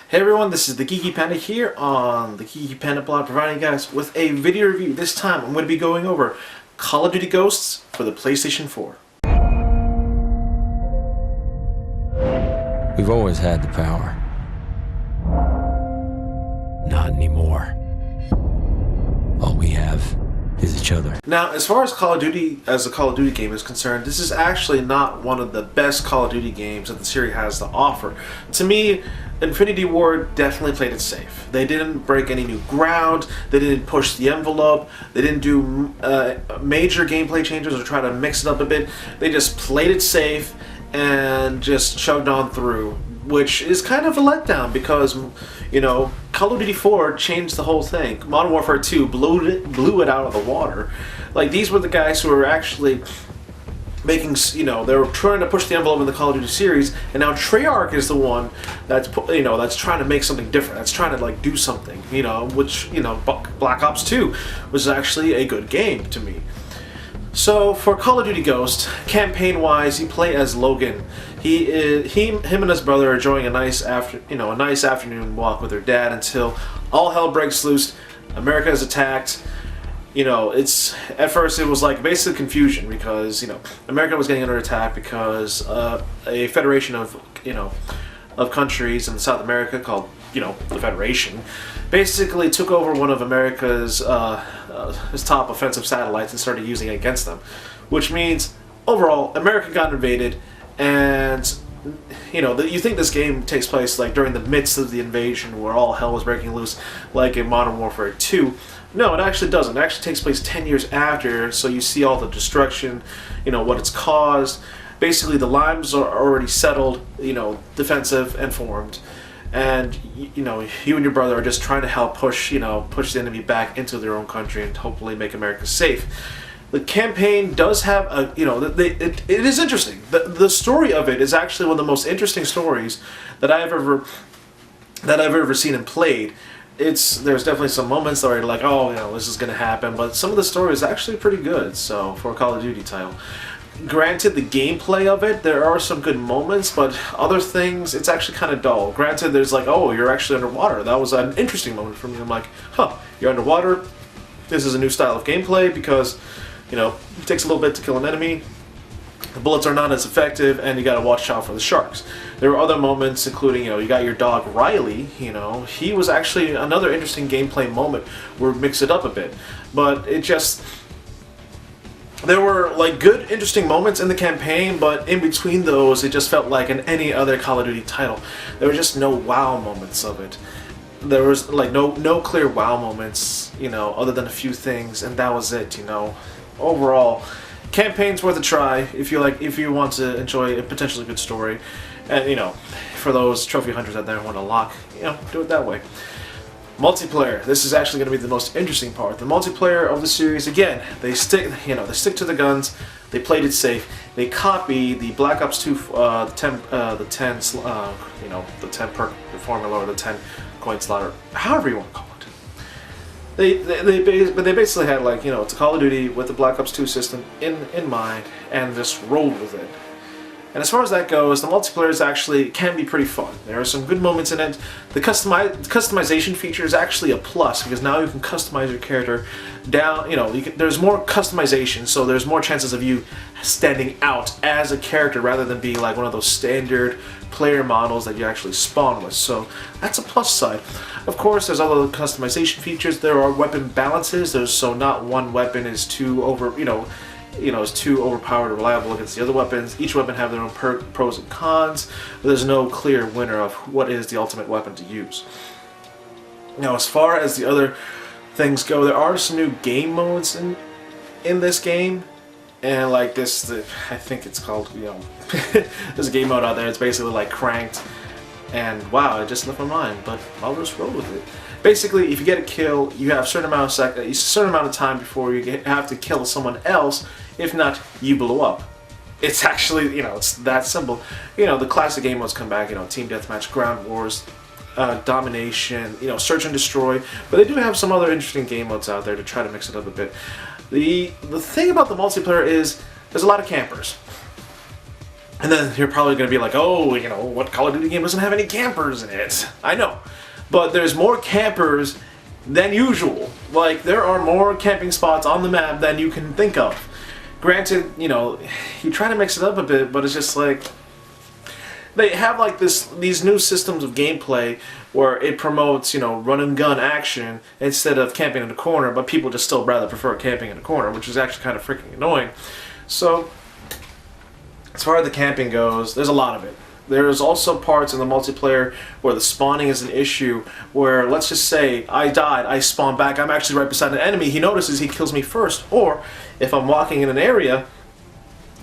Hey everyone, this is the Geeky Panda here on the Geeky Panda blog, providing you guys with a video review. This time I'm going to be going over Call of Duty Ghosts for the PlayStation 4. We've always had the power. Not anymore. All we have is each other. Now, as far as Call of Duty, as a Call of Duty game is concerned, this is actually not one of the best Call of Duty games that the series has to offer. To me, Infinity Ward definitely played it safe. They didn't break any new ground, they didn't push the envelope, they didn't do major gameplay changes or try to mix it up a bit. They just played it safe and just chugged on through, which is kind of a letdown because, you know, Call of Duty 4 changed the whole thing. Modern Warfare 2 blew it out of the water. Like, these were the guys who were actually making, you know, they were trying to push the envelope in the Call of Duty series, and now Treyarch is the one that's, you know, that's trying to make something different. That's trying to, like, do something, you know, which, you know, Black Ops 2 was actually a good game to me. So for Call of Duty Ghost, campaign-wise, you play as Logan. Him and his brother are enjoying a nice afternoon walk with their dad until all hell breaks loose. America is attacked. You know, at first it was like basically confusion because, you know, America was getting under attack because a federation of, you know, of countries in South America called, you know, the Federation, basically took over one of America's his top offensive satellites and started using it against them, which means overall America got invaded. And, you know, you think this game takes place like during the midst of the invasion where all hell was breaking loose, like in Modern Warfare 2. No, it actually doesn't. It actually takes place 10 years after, so you see all the destruction, you know, what it's caused. Basically, the lines are already settled, you know, defensive and formed. And, you know, you and your brother are just trying to help push the enemy back into their own country and hopefully make America safe. The campaign does have a, you know, it is interesting. The story of it is actually one of the most interesting stories that I've ever seen and played. There's definitely some moments that are like, oh, you know, this is going to happen, but some of the story is actually pretty good. So for a Call of Duty title, granted, the gameplay of it, there are some good moments, but other things, it's actually kind of dull. Granted, there's like, oh, you're actually underwater. That was an interesting moment for me. I'm like, huh, you're underwater. This is a new style of gameplay because, you know, it takes a little bit to kill an enemy. The bullets are not as effective, and you gotta watch out for the sharks. There were other moments, including, you know, you got your dog Riley, you know, he was actually another interesting gameplay moment where we mix it up a bit. But it just, there were like good, interesting moments in the campaign, but in between those, it just felt like in any other Call of Duty title. There were just no wow moments of it. There was like no clear wow moments, you know, other than a few things, and that was it, you know. Overall, campaign's worth a try if you want to enjoy a potentially good story, and, you know, for those trophy hunters out there who want to lock, you know, do it that way. Multiplayer. This is actually going to be the most interesting part. The multiplayer of the series, again, they stick to the guns. They played it safe. They copy the Black Ops 2, the 10 perk formula or the 10 coin slaughter, however you want to call it. They basically had, like, you know, it's a Call of Duty with the Black Ops 2 system in mind and just rolled with it. And as far as that goes, the multiplayer can be pretty fun. There are some good moments in it. The customization feature is actually a plus because now you can customize your character down. You know, there's more customization, so there's more chances of you standing out as a character rather than being like one of those standard player models that you actually spawn with. So that's a plus side. Of course, there's other customization features. There are weapon balances. So not one weapon is too is too overpowered or reliable against the other weapons. Each weapon have their own pros and cons, but there's no clear winner of what is the ultimate weapon to use. Now, as far as the other things go, there are some new game modes in this game, and like this, I think it's called, you know, there's a game mode out there. It's basically like Cranked, and wow, it just left my mind, but I'll just roll with it. Basically, if you get a kill, you have a certain amount of time before you have to kill someone else. If not, you blow up. It's actually, you know, it's that simple. You know, the classic game modes come back, you know, Team Deathmatch, Ground Wars, Domination, you know, Search and Destroy. But they do have some other interesting game modes out there to try to mix it up a bit. The thing about the multiplayer is there's a lot of campers. And then you're probably going to be like, oh, you know, what Call of Duty game doesn't have any campers in it? I know. But there's more campers than usual. Like, there are more camping spots on the map than you can think of. Granted, you know, you try to mix it up a bit, but it's just like... They have like these new systems of gameplay where it promotes, you know, run and gun action instead of camping in a corner, but people just still rather prefer camping in a corner, which is actually kind of freaking annoying. So, as far as the camping goes, there's a lot of it. There's also parts in the multiplayer where the spawning is an issue, where, let's just say, I died, I spawn back, I'm actually right beside an enemy, he notices, he kills me first. Or, if I'm walking in an area,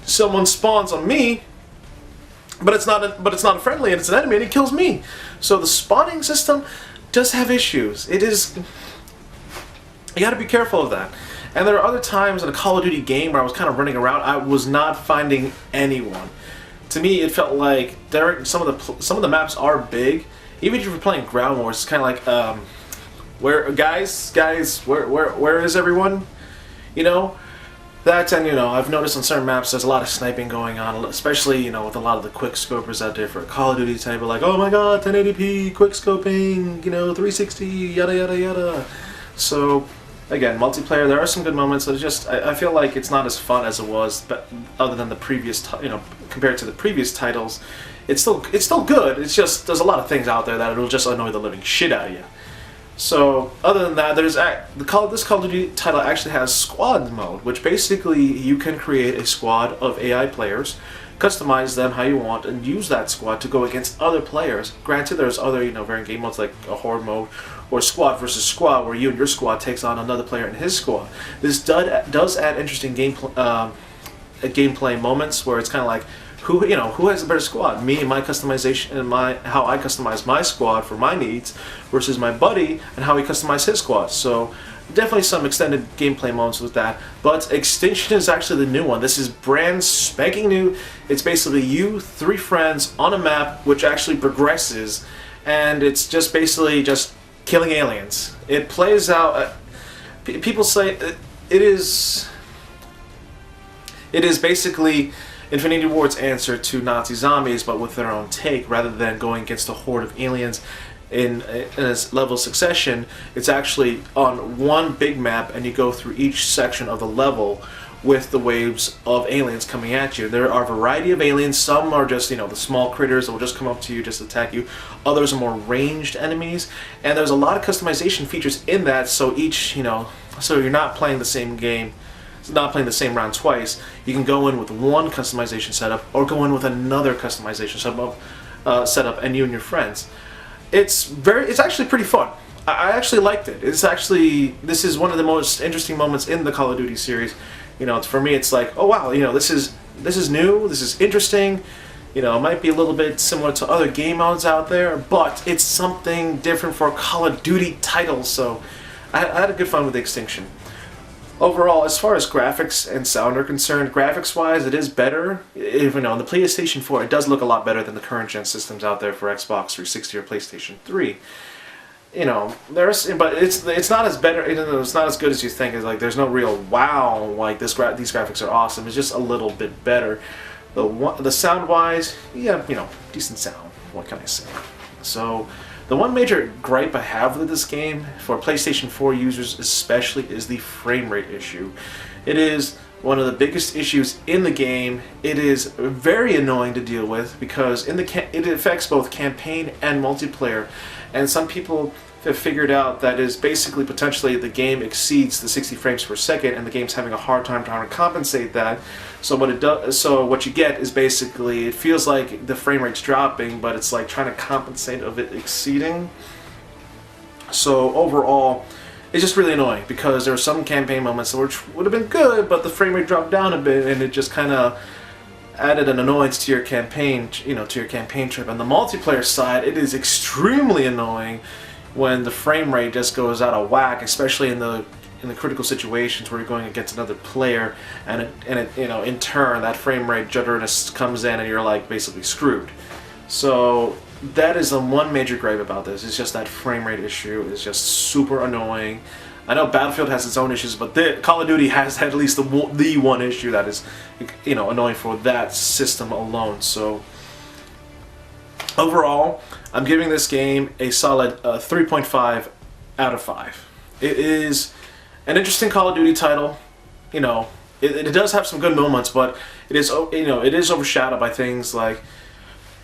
someone spawns on me, but it's not a friendly and it's an enemy and he kills me. So the spawning system does have issues. It is... You gotta be careful of that. And there are other times in a Call of Duty game where I was kind of running around, I was not finding anyone. To me, it felt like some of the maps are big. Even if you're playing Ground Wars, it's kind of like, where is everyone? You know? That, and you know, I've noticed on certain maps there's a lot of sniping going on, especially, you know, with a lot of the quick scopers out there for a Call of Duty type of like, oh my god, 1080p, quick scoping, you know, 360, yada yada yada. So, again, multiplayer, there are some good moments, but it's just, I feel like it's not as fun as it was, but other than the previous, you know, compared to the previous titles, it's still good, it's just, there's a lot of things out there that it'll just annoy the living shit out of you. So, other than that, this Call of Duty title actually has squad mode, which basically you can create a squad of AI players, customize them how you want, and use that squad to go against other players. Granted, there's other, you know, variant game modes like a horde mode or squad versus squad, where you and your squad takes on another player in his squad. This does add interesting gameplay moments where it's kind of like, who has a better squad? Me and my customization and how I customize my squad for my needs versus my buddy and how he customized his squad. So definitely some extended gameplay moments with that. But Extinction is actually the new one. This is brand spanking new. It's basically you, 3 friends on a map which actually progresses, and it's just basically just killing aliens. It plays out. People say it is basically Infinity Ward's answer to Nazi zombies, but with their own take. Rather than going against a horde of aliens in a level succession, it's actually on one big map, and you go through each section of the level with the waves of aliens coming at you. There are a variety of aliens. Some are just, you know, the small critters that will just come up to you, just attack you. Others are more ranged enemies, and there's a lot of customization features in that, so each, you know, so you're not playing the same game, not playing the same round twice. You can go in with one customization setup or go in with another customization setup, and you and your friends. It's actually pretty fun. I actually liked it. This is one of the most interesting moments in the Call of Duty series. You know, for me, it's like, oh wow, you know, this is new, this is interesting. You know, it might be a little bit similar to other game modes out there, but it's something different for a Call of Duty title. So I had a good fun with the Extinction. Overall, as far as graphics and sound are concerned, graphics-wise, it is better. Even on the PlayStation 4, it does look a lot better than the current gen systems out there for Xbox 360 or PlayStation 3. You know, but it's not as better. It's not as good as you think. It's like there's no real wow. Like these graphics are awesome. It's just a little bit better. The sound-wise, yeah, you know, decent sound. What can I say? So. The one major gripe I have with this game, for PlayStation 4 users especially, is the frame rate issue. It is one of the biggest issues in the game. It is very annoying to deal with because it affects both campaign and multiplayer, and some people have figured out that is basically potentially the game exceeds the 60 frames per second, and the game's having a hard time trying to compensate that. So what you get is basically, it feels like the frame rate's dropping, but it's like trying to compensate of it exceeding. So overall, it's just really annoying because there are some campaign moments which would have been good, but the frame rate dropped down a bit, and it just kind of added an annoyance to your campaign, you know, to your campaign trip. On the multiplayer side, it is extremely annoying when the frame rate just goes out of whack, especially in the critical situations where you're going against another player, and it you know, in turn that frame rate judderness comes in and you're like basically screwed. So that is the one major gripe about this. It's just that frame rate issue is just super annoying. I know Battlefield has its own issues, but Call of Duty has at least the one issue that is, you know, annoying for that system alone. So overall, I'm giving this game a solid 3.5 out of 5. It is an interesting Call of Duty title. You know, it does have some good moments, but it is, you know, it is overshadowed by things like,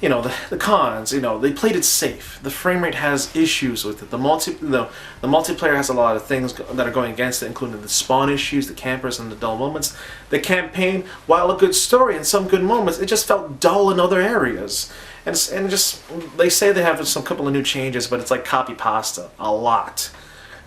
you know, the cons. You know, they played it safe. The frame rate has issues with it. The multiplayer has a lot of things that are going against it, including the spawn issues, the campers, and the dull moments. The campaign, while a good story and some good moments, it just felt dull in other areas. And just, they say they have some couple of new changes, but it's like copy pasta a lot.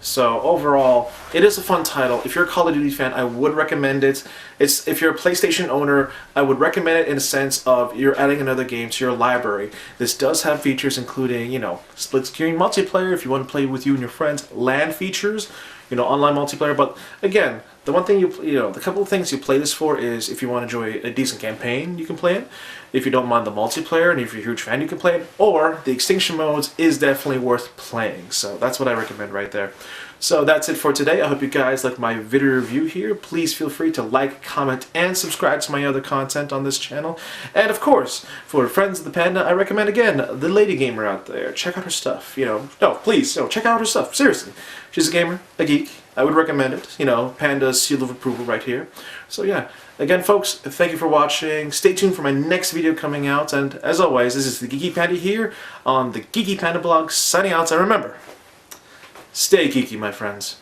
So overall, it is a fun title. If you're a Call of Duty fan, I would recommend it. If you're a PlayStation owner, I would recommend it in a sense of you're adding another game to your library. This does have features including, you know, split screen multiplayer if you want to play with you and your friends, LAN features, you know, online multiplayer. But again, the one thing the couple of things you play this for is if you want to enjoy a decent campaign, you can play it. If you don't mind the multiplayer, and if you're a huge fan, you can play it. Or the extinction modes is definitely worth playing. So that's what I recommend right there. So that's it for today. I hope you guys like my video review here. Please feel free to like, comment, and subscribe to my other content on this channel. And of course, for friends of the Panda, I recommend again the lady gamer out there. Check out her stuff. You know, no, please, no, check out her stuff. Seriously, she's a gamer, a geek. I would recommend it. You know, Panda's seal of approval right here. So yeah, again, folks, thank you for watching. Stay tuned for my next video coming out. And as always, this is the Geeky Panda here on the Geeky Panda blog, signing out. And remember, stay geeky, my friends.